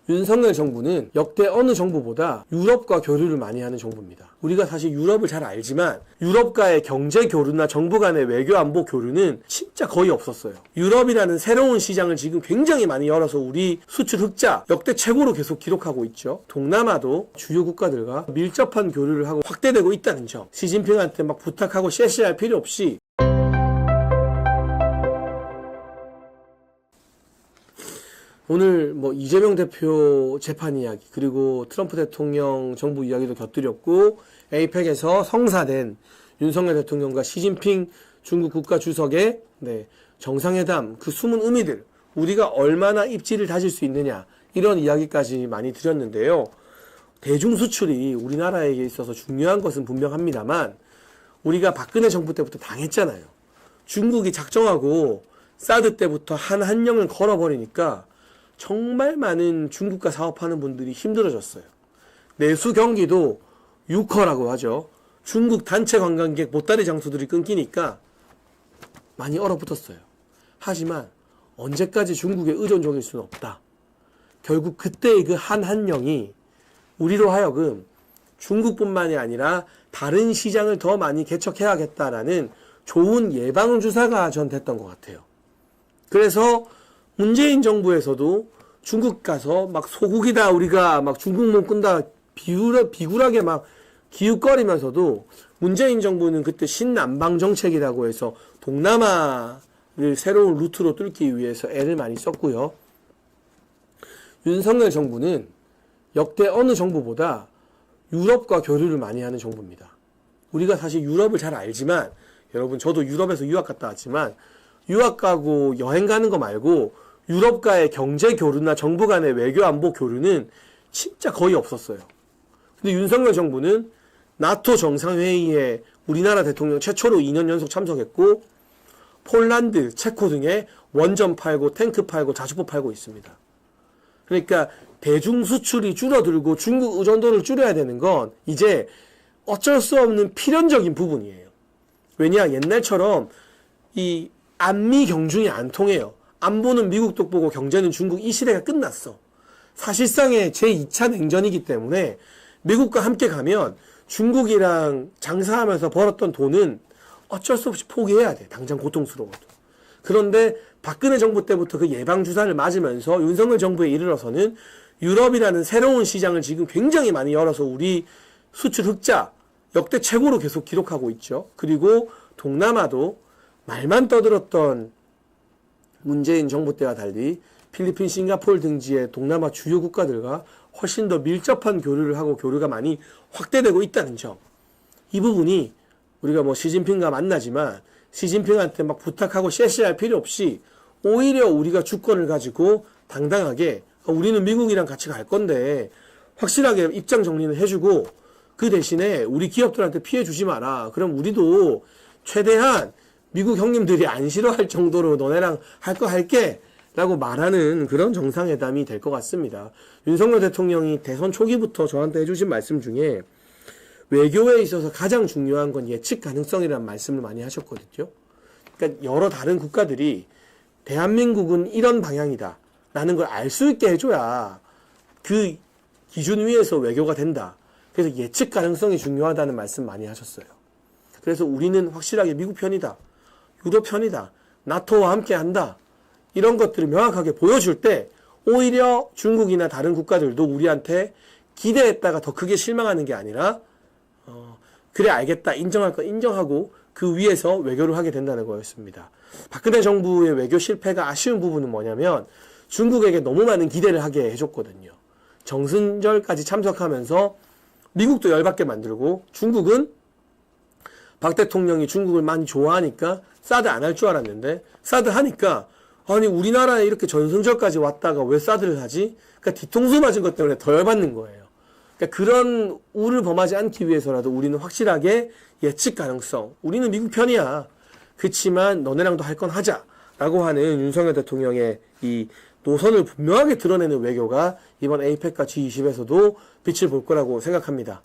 윤석열 정부는 역대 어느 정부보다 유럽과 교류를 많이 하는 정부입니다. 우리가 사실 유럽을 잘 알지만 유럽과의 경제 교류나 정부 간의 외교 안보 교류는 진짜 거의 없었어요. 유럽이라는 새로운 시장을 지금 굉장히 많이 열어서 우리 수출 흑자 역대 최고로 계속 기록하고 있죠. 동남아도 주요 국가들과 밀접한 교류를 하고 확대되고 있다는 점, 시진핑한테 막 부탁하고 쎄쎄할 필요 없이 오늘 이재명 대표 재판 이야기, 그리고 트럼프 대통령 정부 이야기도 곁들였고, 에이펙에서 성사된 윤석열 대통령과 시진핑 중국 국가주석의 정상회담, 그 숨은 의미들, 우리가 얼마나 입지를 다질 수 있느냐, 이런 이야기까지 많이 드렸는데요. 대중 수출이 우리나라에게 있어서 중요한 것은 분명합니다만, 우리가 박근혜 정부 때부터 당했잖아요. 중국이 작정하고 사드 때부터 한령을 걸어버리니까 정말 많은 중국과 사업하는 분들이 힘들어졌어요. 내수 경기도 유커라고 하죠. 중국 단체 관광객 보따리 장수들이 끊기니까 많이 얼어붙었어요. 하지만 언제까지 중국에 의존적일 수는 없다. 결국 그때의 그 한령이 우리로 하여금 중국뿐만이 아니라 다른 시장을 더 많이 개척해야겠다라는 좋은 예방주사가 전 됐던 것 같아요. 그래서 문재인 정부에서도 중국 가서 막 소국이다, 우리가 막 중국 몸 꾼다, 비굴하게 막 기웃거리면서도 문재인 정부는 그때 신남방 정책이라고 해서 동남아를 새로운 루트로 뚫기 위해서 애를 많이 썼고요. 윤석열 정부는 역대 어느 정부보다 유럽과 교류를 많이 하는 정부입니다. 우리가 사실 유럽을 잘 알지만, 여러분 저도 유럽에서 유학 갔다 왔지만 유학 가고 여행 가는 거 말고 유럽과의 경제 교류나 정부 간의 외교 안보 교류는 진짜 거의 없었어요. 근데 윤석열 정부는 나토 정상회의에 우리나라 대통령 최초로 2년 연속 참석했고, 폴란드, 체코 등에 원전 팔고 탱크 팔고 자주포 팔고 있습니다. 그러니까 대중 수출이 줄어들고 중국 의존도를 줄여야 되는 건 이제 어쩔 수 없는 필연적인 부분이에요. 왜냐, 옛날처럼 이 안미 경중이 안 통해요. 안보는 미국 독보고 경제는 중국, 이 시대가 끝났어. 사실상의 제2차 냉전이기 때문에 미국과 함께 가면 중국이랑 장사하면서 벌었던 돈은 어쩔 수 없이 포기해야 돼. 당장 고통스러워도. 그런데 박근혜 정부 때부터 그 예방주사를 맞으면서 윤석열 정부에 이르러서는 유럽이라는 새로운 시장을 지금 굉장히 많이 열어서 우리 수출 흑자 역대 최고로 계속 기록하고 있죠. 그리고 동남아도 말만 떠들었던 문재인 정부 때와 달리 필리핀, 싱가포르 등지의 동남아 주요 국가들과 훨씬 더 밀접한 교류를 하고 교류가 많이 확대되고 있다는 점. 이 부분이 우리가 시진핑과 만나지만 시진핑한테 막 부탁하고 쎄쎄할 필요 없이 오히려 우리가 주권을 가지고 당당하게 우리는 미국이랑 같이 갈 건데 확실하게 입장 정리는 해주고, 그 대신에 우리 기업들한테 피해 주지 마라. 그럼 우리도 최대한 미국 형님들이 안 싫어할 정도로 너네랑 할 거 할게 라고 말하는 그런 정상회담이 될 것 같습니다. 윤석열 대통령이 대선 초기부터 저한테 해주신 말씀 중에 외교에 있어서 가장 중요한 건 예측 가능성이라는 말씀을 많이 하셨거든요. 그러니까 여러 다른 국가들이 대한민국은 이런 방향이다 라는 걸 알 수 있게 해줘야 그 기준 위에서 외교가 된다. 그래서 예측 가능성이 중요하다는 말씀 많이 하셨어요. 그래서 우리는 확실하게 미국 편이다, 유럽 편이다, 나토와 함께 한다, 이런 것들을 명확하게 보여줄 때 오히려 중국이나 다른 국가들도 우리한테 기대했다가 더 크게 실망하는 게 아니라 그래 알겠다, 인정할 거 인정하고 그 위에서 외교를 하게 된다는 거였습니다. 박근혜 정부의 외교 실패가 아쉬운 부분은 뭐냐면 중국에게 너무 많은 기대를 하게 해줬거든요. 정승절까지 참석하면서 미국도 열받게 만들고, 중국은 박 대통령이 중국을 많이 좋아하니까 사드 안 할 줄 알았는데 사드 하니까 아니 우리나라에 이렇게 전승절까지 왔다가 왜 사드를 하지? 그러니까 뒤통수 맞은 것 때문에 더 열받는 거예요. 그러니까 그런 우를 범하지 않기 위해서라도 우리는 확실하게 예측 가능성, 우리는 미국 편이야, 그치만 너네랑도 할 건 하자 라고 하는 윤석열 대통령의 이 노선을 분명하게 드러내는 외교가 이번 에이펙과 G20에서도 빛을 볼 거라고 생각합니다.